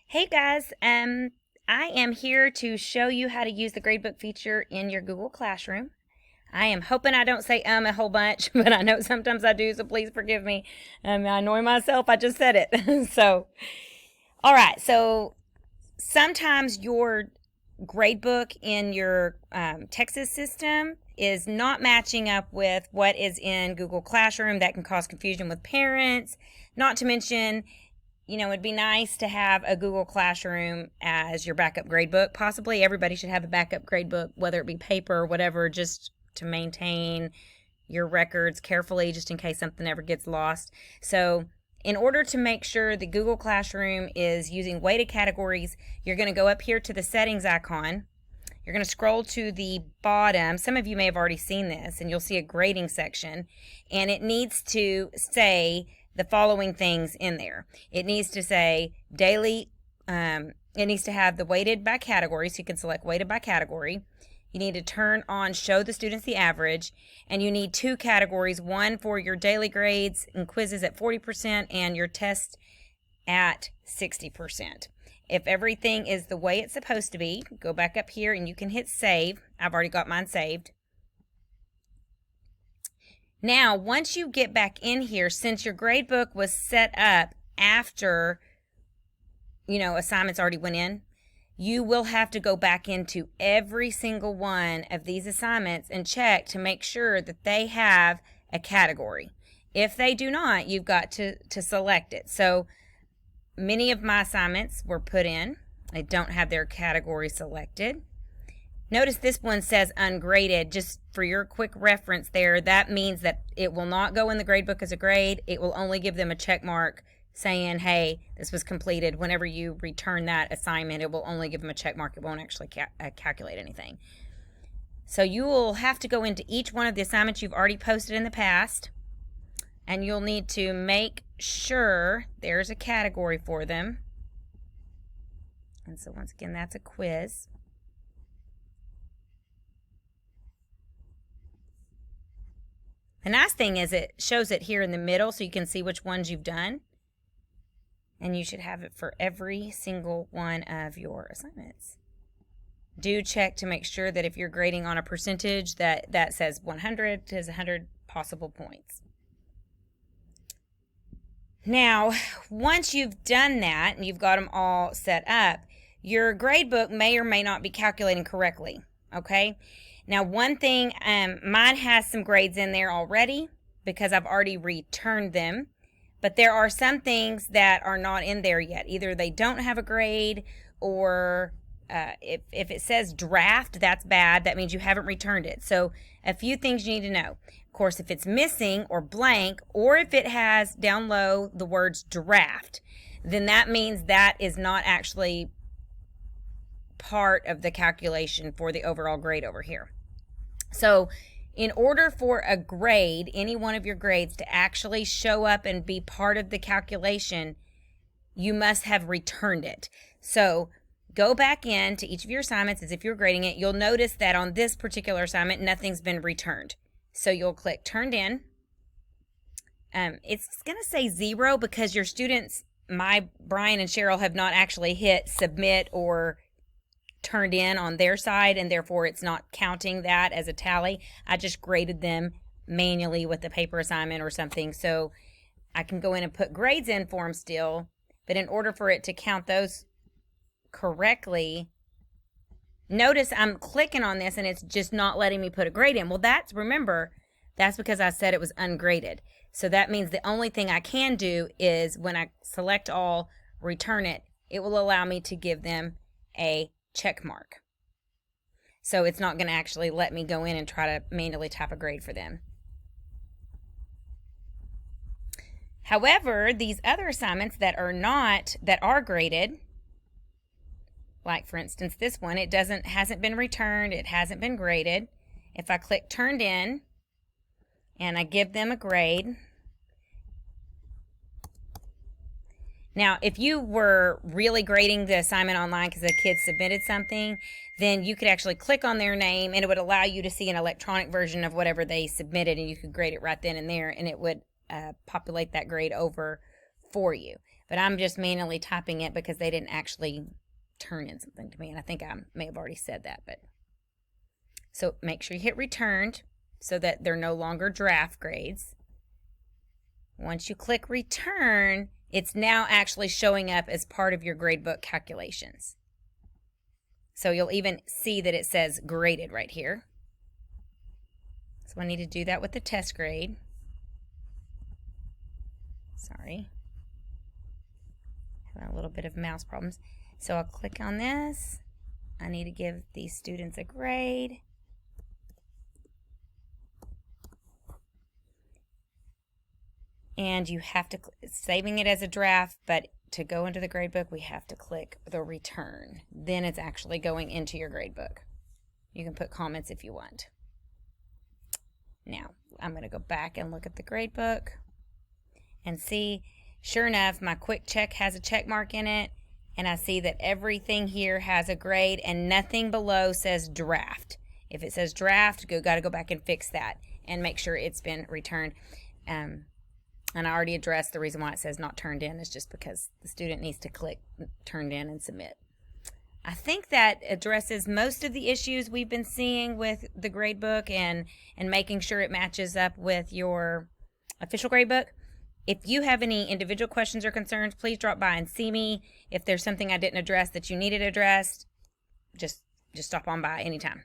Hey guys, I am here to show you how to use the gradebook feature in your Google Classroom. I am hoping I don't say a whole bunch, but I know sometimes I do, so please forgive me. I annoy myself, I just said it. All right, so sometimes your gradebook in your Texas system is not matching up with what is in Google Classroom. That can cause confusion with parents, not to mention it'd be nice to have a Google Classroom as your backup gradebook. Possibly everybody should have a backup gradebook, whether it be paper or whatever, just to maintain your records carefully, just in case something ever gets lost. So, in order to make sure the Google Classroom is using weighted categories, you're going to go up here to the settings icon. You're going to scroll to the bottom. Some of you may have already seen this, and you'll see a grading section, and it needs to say the following things in there. It needs to say daily, it needs to have the weighted by category, so you can select weighted by category. You need to turn on show the students the average, and you need two categories, one for your daily grades and quizzes at 40% and your test at 60%. If everything is the way it's supposed to be, go back up here and you can hit save. I've already got mine saved. Now, once you get back in here, since your gradebook was set up after, assignments already went in, you will have to go back into every single one of these assignments and check to make sure that they have a category. If they do not, you've got to select it. So many of my assignments were put in. They don't have their category selected. Notice this one says ungraded. Just for your quick reference there, that means that it will not go in the gradebook as a grade. It will only give them a check mark saying, hey, this was completed. Whenever you return that assignment, it will only give them a check mark. It won't actually calculate anything. So you will have to go into each one of the assignments you've already posted in the past, and you'll need to make sure there's a category for them. And so once again, that's a quiz. The nice thing is it shows it here in the middle so you can see which ones you've done. And you should have it for every single one of your assignments. Do check to make sure that if you're grading on a percentage that says 100 to 100 possible points. Now, once you've done that and you've got them all set up, your gradebook may or may not be calculating correctly, okay? Now, one thing, mine has some grades in there already because I've already returned them, but there are some things that are not in there yet. Either they don't have a grade, or if it says draft, that's bad. That means you haven't returned it. So a few things you need to know. Of course, if it's missing or blank, or if it has down low the words draft, then that means that is not actually part of the calculation for the overall grade over here. So in order for a grade, any one of your grades, to actually show up and be part of the calculation, you must have returned it. So go back into each of your assignments as if you're grading it. You'll notice that on this particular assignment, nothing's been returned. So you'll click turned in. It's going to say 0 because your students, Brian and Cheryl, have not actually hit submit or turned in on their side, and therefore it's not counting that as a tally. I just graded them manually with a paper assignment or something, so I can go in and put grades in for them still, but in order for it to count those correctly, notice I'm clicking on this and it's just not letting me put a grade in. Well, remember, that's because I said it was ungraded. So that means the only thing I can do is when I select all, return it, it will allow me to give them a check mark. So it's not going to actually let me go in and try to manually type a grade for them. However, these other assignments that are graded, like for instance this one, hasn't been returned, it hasn't been graded. If I click turned in and I give them a grade. Now, if you were really grading the assignment online because the kids submitted something, then you could actually click on their name and it would allow you to see an electronic version of whatever they submitted, and you could grade it right then and there, and it would populate that grade over for you. But I'm just manually typing it because they didn't actually turn in something to me. And I think I may have already said that. But so make sure you hit returned so that they're no longer draft grades. Once you click return, it's now actually showing up as part of your gradebook calculations. So you'll even see that it says graded right here. So I need to do that with the test grade. Sorry. Having a little bit of mouse problems. So I'll click on this. I need to give these students a grade. And you have to, saving it as a draft, but to go into the gradebook, we have to click the return. Then it's actually going into your gradebook. You can put comments if you want. Now, I'm going to go back and look at the gradebook and see, sure enough, my quick check has a check mark in it, and I see that everything here has a grade and nothing below says draft. If it says draft, got to go back and fix that and make sure it's been returned. And I already addressed the reason why it says not turned in is just because the student needs to click turned in and submit. I think that addresses most of the issues we've been seeing with the gradebook and making sure it matches up with your official gradebook. If you have any individual questions or concerns, please drop by and see me. If there's something I didn't address that you needed addressed, just stop on by anytime.